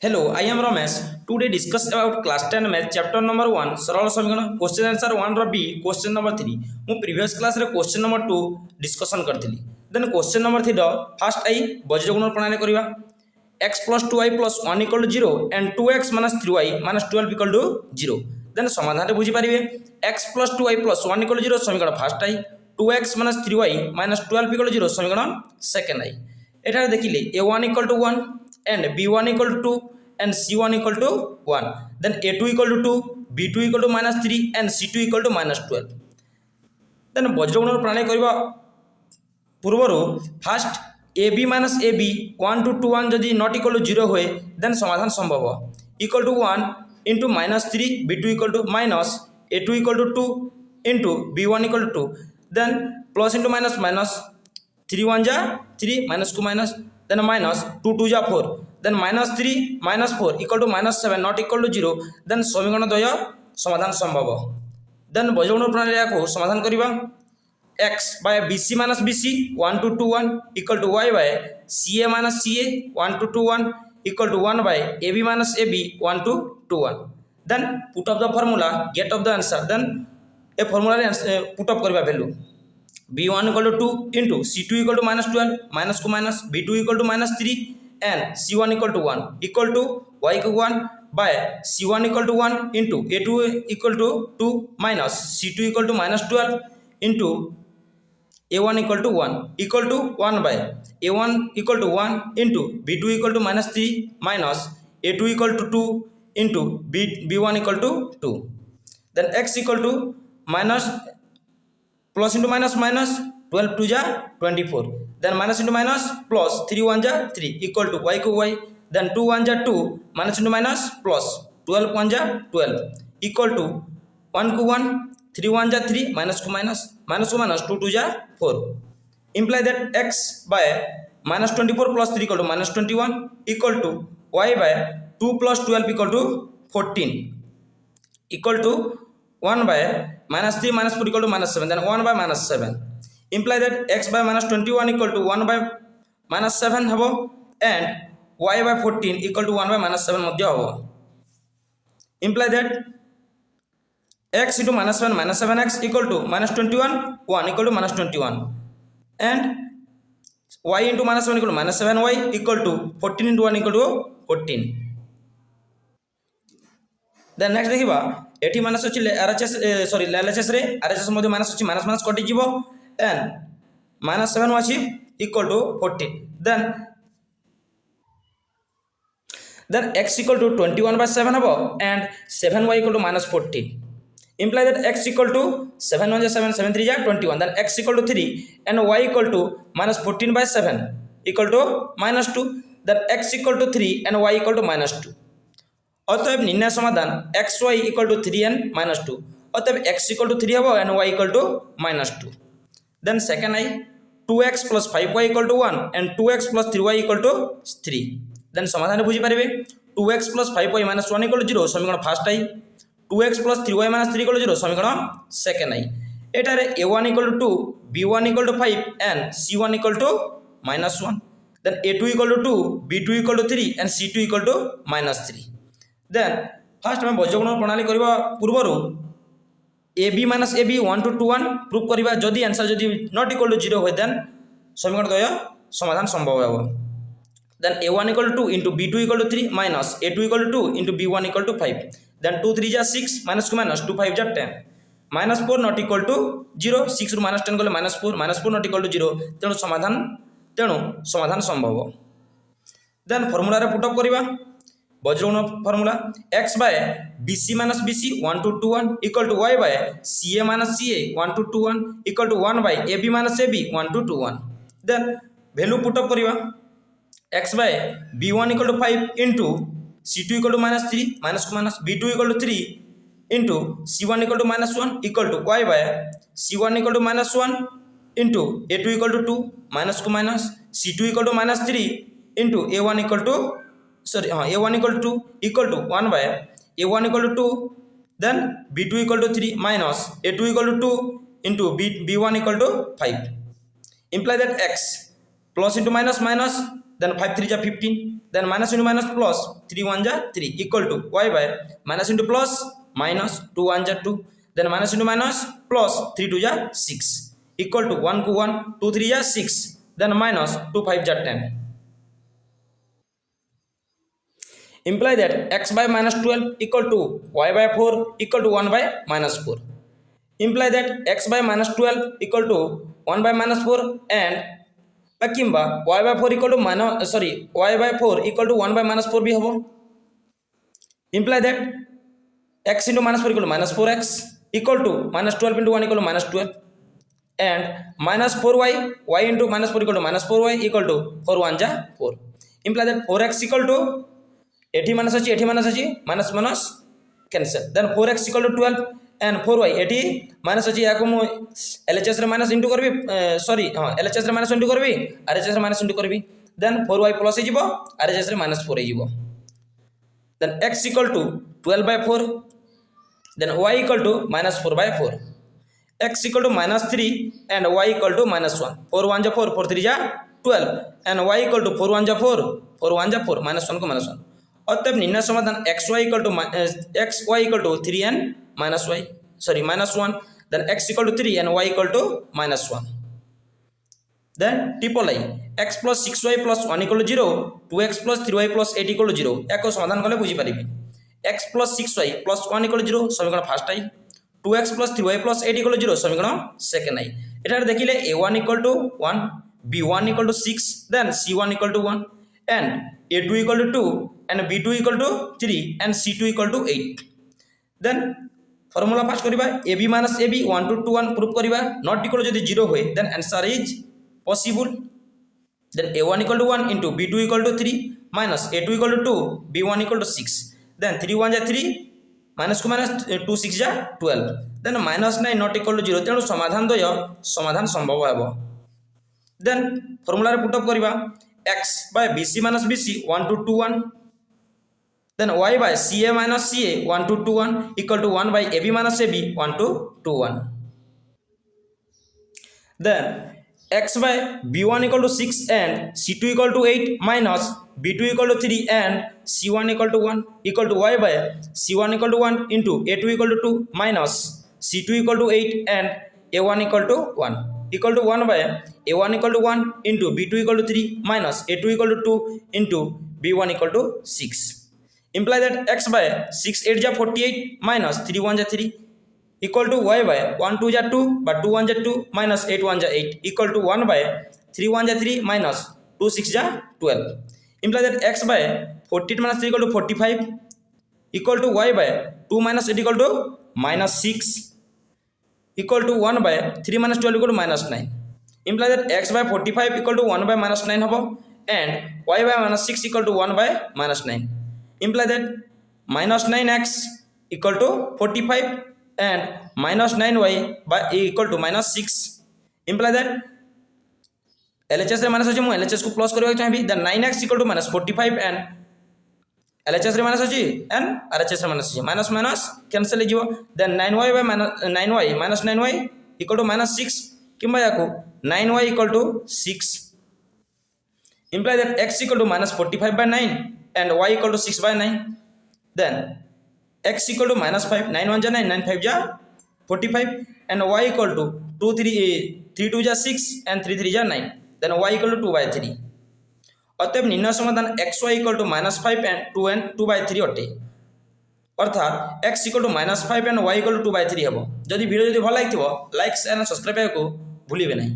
Hello, I am Ramesh. Today discuss about class 10 math chapter number 1 सरल समीकरण question answer 1 रो बी question number 3 मु प्रीवियस क्लास रे क्वेश्चन नंबर 2 डिस्कशन करथिली देन क्वेश्चन नंबर 3 फर्स्ट आई बज्रगुणन प्रणाली करिवा x plus 2y plus 1 equal to 0 and 2x minus 3y minus 12 equal to 0 then समाधान रे बुझी परिबे x plus 2y plus 1 equal to 0 समीकरण फर्स्ट आई 2x minus 3y minus 12 equal to 0 समीकरण सेकंड आई एटा देखिले a1 equal to 1 and b1 equal to 2 and c1 equal to 1 then a2 equal to 2 b2 equal to minus 3 and c2 equal to minus 12 then बज्रगुणन प्रणाली करबा पूर्वरु first ab minus ab 1 to 2 1 जदि not equal to 0 होए then समाधान संभव equal to 1 into minus 3 b2 equal to minus a2 equal to 2 into b1 equal to 2 then plus into minus minus 3 1 ja 3 minus 2 minus then minus 2 2 ja 4 then minus 3 minus 4 equal to minus 7 not equal to 0 then समीकरण द्वय समाधान संभव then बज्रगुणन प्रणाली को समाधान करिबा x by bc minus bc 1 to 2 1 equal to y by ca minus ca 1 to 2 1 equal to 1 by ab minus ab 1 to 2 1 then put up the formula get of the answer then a formula रे put up करिबा value b1 equal to 2 into c2 equal to minus 12 minus को minus b2 equal to minus 3 and c1 equal to 1 equal to y को 1 by c1 equal to 1 into a2 equal to 2 minus c2 equal to minus 12 into a1 equal to 1 equal to 1 by a1 equal to 1 into b2 equal to minus 3 minus a2 equal to 2 into b1 equal to 2 then x equal to minus plus into minus minus 12 2 ja 24 then minus into minus plus 3 1 ja 3 equal to y को y then 2 1 ja 2 minus into minus plus 12 1 ja 12 equal to 1 को 1 3 1 ja 3 minus को minus 2 2 ja 4 imply that x by minus 24 plus 3 equal to minus 21 equal to y by 2 plus 12 equal to 14 equal to 1 by minus 3 minus 4 equal to minus 7 then 1 by minus 7 imply that x by minus 21 equal to 1 by minus 7 habo and y by 14 equal to 1 by minus 7 madhya habo imply that x into minus 7x equal to minus 21 1 equal to minus 21 and y into minus 7 equal to minus 7y equal to 14 into 1 equal to 14 then next देखिबा एठी minus अछि RHS sorry LHS रे RHS मध्ये minus अछि minus minus कटि जिवो and minus 7 अछि equal to 14 then x equal to 21 by 7 हबो and 7y equal to minus 14 imply that x equal to 7 1 7 7 3 ja 21 then x equal to 3 and y equal to minus 14 by 7 equal to minus 2 then x equal to 3 and y equal to minus 2 अतएव निर्णय समाधान X Y equal to 3 and minus 2 अतएव x equal to 3 हम and y equal to minus 2 then second आई 2x plus 5y equal to 1 and 2x plus 3y equal to 3 then समाधान बुझी पारिबे 2x plus 5y minus 1 equal to 0 समीकरण first आई 2x plus 3y minus 3 equal to 0 समीकरण second आई एटा रे a1 equal to 2 b1 equal to 5 and c1 equal to minus 1 then a2 equal to 2 b2 equal to 3 and c2 equal to minus 3 then first में बज्रगुणन प्रणाली करबा पूर्वरु ab minus ab 1 to 2 1 prove करबा जदि आंसर जदि not equal to 0 होय then समीकरण द्वय समाधान संभव होबो then a1 equal to 2 into b2 equal to 3 minus a2 equal to 2 into b1 equal to 5 then 2 3 ja 6 minus 2 minus 2 5 ja 10 minus 4 not equal to 0 6 ରୁ minus 10 गले minus 4 not equal to 0 तेणु समाधान संभव देन फार्मूला रे put up करबा बज्रगुणन formula x by bc minus bc 1 to 2 1 equal to y by ca minus ca 1 to 2 1 equal to 1 by ab minus ab 1 to 2 1 then value put up करिवा x by b1 equal to 5 into c2 equal to minus 3 minus को minus b2 equal to 3 into c1 equal to minus 1 equal to y by c1 equal to minus 1 into a2 equal to 2 minus को minus c2 equal to minus 3 into a1 equal to a1 equal to 2 equal to 1 by a1 equal to 2 then b2 equal to 3 minus a2 equal to 2 into b1 equal to 5 imply that x plus into minus minus then 5 3 जा 15 then minus into minus plus 3 1 जा 3 equal to y by minus into plus minus 2 1 जा 2 then minus into minus plus 3 2 जा 6 equal to 1 को 1 2 3 जा 6 then minus 2 5 जा 10 imply that x by minus 12 equal to y by 4 equal to 1 by minus 4 imply that x by minus 12 equal to 1 by minus 4 and किंबा y by 4 equal to minus y by 4 equal to 1 by minus 4 भी हबो imply that x into minus 4 equal to minus 4x equal to minus 12 into 1 equal to minus 12 and minus 4y y into minus 4 equal to minus 4y equal to 4 1 जा 4 imply that 4x equal to eighty minus अच्छी minus minus cancel then 4x equal to 12 and 4y eighty minus अच्छी या को मु LHS रे minus into करबी sorry हां LHS रे माइनस इंटू करबी आरएचएस रे माइनस इंटू करबी देन 4y प्लस हो जिवो आरएचएस रे माइनस 4 हो जिवो then x equal to 12/4 then y equal to minus 4/4 x equal to minus 3 and y equal to minus 1 4 1 जा 4 4 3 जा 12 एंड y इक्वल टू 4 1 जा 4 4 1 जा 4 माइनस 1 को माइनस 1 अतएव निर्णय समाधान X Y equal to 3 and minus Y minus 1 then X equal to 3 and Y equal to minus 1 then triple आई X plus 6y plus 1 equal to 0 2x plus 3y plus 8 equal to 0 या समाधान कले बुझी पारिबे x plus 6y plus 1 equal to 0 समीकरण first आई 2x plus 3y plus 8 equal to 0 समीकरण second आई एटार देखिले a1 equal to 1 b1 equal to 6 then c1 equal to 1 and a2 equal to 2 and b2 equal to 3 and c2 equal to 8 then formula first करिबा ab minus ab 1 to 2 1 proof करिबा not equal जदि 0 होय then answer is possible then a1 equal to 1 into b2 equal to 3 minus a2 equal to 2 b1 equal to 6 then 3 1 जा 3 minus को minus 2 6 जा 12 then minus 9 not equal to 0 तेणु समाधान द्वय समाधान संभव हेबो then formula रे पुट अप करिबा x by bc minus bc 1 to 2 1 then y by ca minus ca 1 to 2 1 equal to 1 by ab minus ab 1 to 2 1 then x by b1 equal to 6 and c2 equal to 8 minus b2 equal to 3 and c1 equal to 1 equal to y by c1 equal to 1 into a2 equal to 2 minus c2 equal to 8 and a1 equal to 1 equal to 1 by a1 equal to 1 into b2 equal to 3 minus a2 equal to 2 into b1 equal to 6 imply that x by 6 8 ja 48 minus 3 1 ja 3 equal to y by 1 2 ja 2 but 2 1 ja 2 minus 8 1 ja 8 equal to 1 by 3 1 ja 3 minus 2 6 ja 12 imply that x by 48 minus 3 equal to 45 equal to y by 2 minus 8 equal to minus 6 equal to 1 by 3 minus 12 equal to minus 9 imply that x by 45 equal to 1 by minus 9 hobo and y by minus 6 equal to 1 by minus 9 imply that minus 9x equal to 45 and minus 9y by equal to minus 6 imply that LHS रे minus अछि मु LHS को plus करबा चाहबी then 9x equal to minus 45 and LHS रे minus अछि and RHS रे minus अछि minus minus cancel हो जिवो then 9y by 9y minus 9y equal to minus 6 किंबा याको 9y equal to 6 imply that x equal to minus 45 by 9 and y equal to 6 by 9 then x equal to minus 5 9 1 ja 9 9 5 ja 45 and y equal to 2 3 3 2 ja 6 and 3 3 ja 9 then y equal to 2 by 3 अतएव निर्णय समाधान xy equal to -5 and 2 and 2 by 3 अटे अर्थात x equal to -5 and y equal to 2 by 3 हेबो जदि video जदि भल लागिथिबो लाइक शेयर एंड सब्सक्राइब को भूलिबे नहीं।